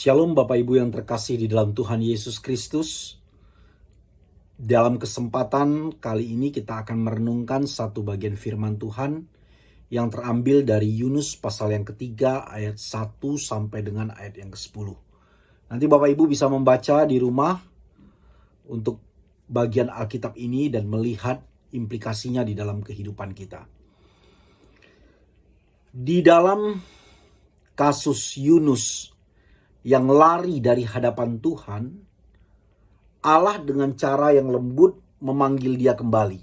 Shalom Bapak Ibu yang terkasih di dalam Tuhan Yesus Kristus. Dalam kesempatan kali ini kita akan merenungkan satu bagian firman Tuhan yang terambil dari Yunus pasal yang ketiga ayat 1 sampai dengan ayat yang ke-10. Nanti Bapak Ibu bisa membaca di rumah untuk bagian Alkitab ini dan melihat implikasinya di dalam kehidupan kita. Di dalam kasus Yunus yang lari dari hadapan Tuhan, Allah dengan cara yang lembut memanggil dia kembali.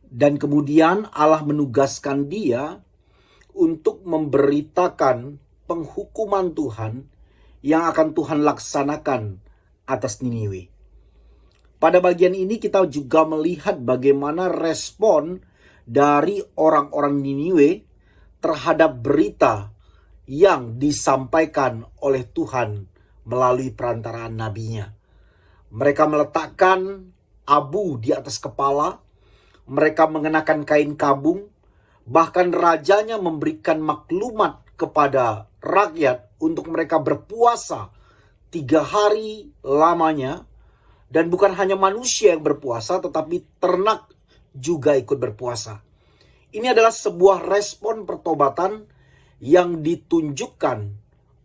Dan kemudian Allah menugaskan dia untuk memberitakan penghukuman Tuhan yang akan Tuhan laksanakan atas Niniwe. Pada bagian ini kita juga melihat bagaimana respon dari orang-orang Niniwe terhadap berita yang disampaikan oleh Tuhan melalui perantaraan nabinya. Mereka meletakkan abu di atas kepala, mereka mengenakan kain kabung, bahkan rajanya memberikan maklumat kepada rakyat untuk mereka berpuasa 3 hari lamanya. Dan bukan hanya manusia yang berpuasa, tetapi ternak juga ikut berpuasa. Ini adalah sebuah respon pertobatan yang ditunjukkan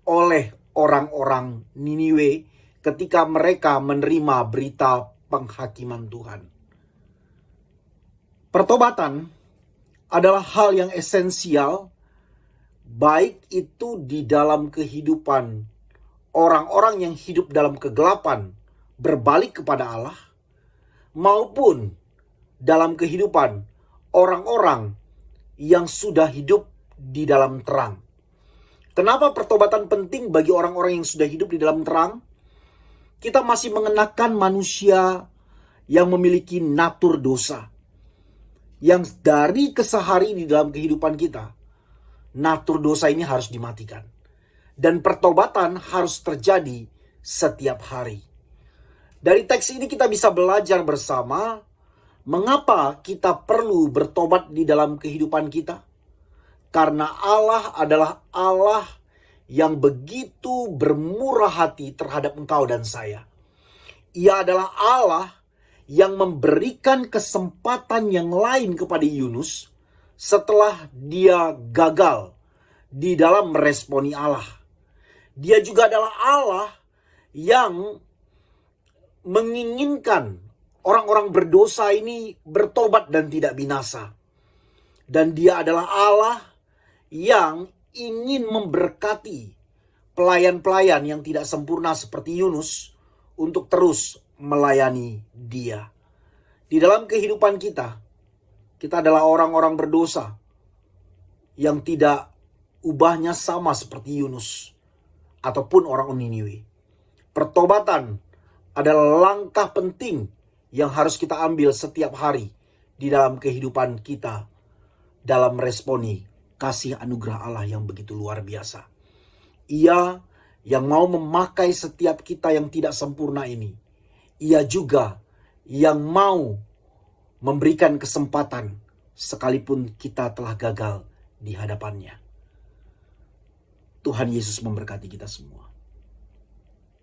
oleh orang-orang Niniwe ketika mereka menerima berita penghakiman Tuhan. Pertobatan adalah hal yang esensial, baik itu di dalam kehidupan orang-orang yang hidup dalam kegelapan berbalik kepada Allah, maupun dalam kehidupan orang-orang yang sudah hidup di dalam terang. Kenapa pertobatan penting bagi orang-orang yang sudah hidup di dalam terang? Kita masih mengenakan manusia yang memiliki natur dosa, yang dari keseharian di dalam kehidupan kita, natur dosa ini harus dimatikan. Dan pertobatan harus terjadi setiap hari. Dari teks ini kita bisa belajar bersama mengapa kita perlu bertobat di dalam kehidupan kita. Karena Allah adalah Allah yang begitu bermurah hati terhadap engkau dan saya. Ia adalah Allah yang memberikan kesempatan yang lain kepada Yunus setelah dia gagal di dalam meresponi Allah. Dia juga adalah Allah yang menginginkan orang-orang berdosa ini bertobat dan tidak binasa. Dan dia adalah Allah yang ingin memberkati pelayan-pelayan yang tidak sempurna seperti Yunus untuk terus melayani dia. Di dalam kehidupan kita adalah orang-orang berdosa yang tidak ubahnya sama seperti Yunus ataupun orang Niniwe. Pertobatan adalah langkah penting yang harus kita ambil setiap hari di dalam kehidupan kita dalam meresponi kasih anugerah Allah yang begitu luar biasa. Ia yang mau memakai setiap kita yang tidak sempurna ini. Ia juga yang mau memberikan kesempatan sekalipun kita telah gagal di hadapannya. Tuhan Yesus memberkati kita semua.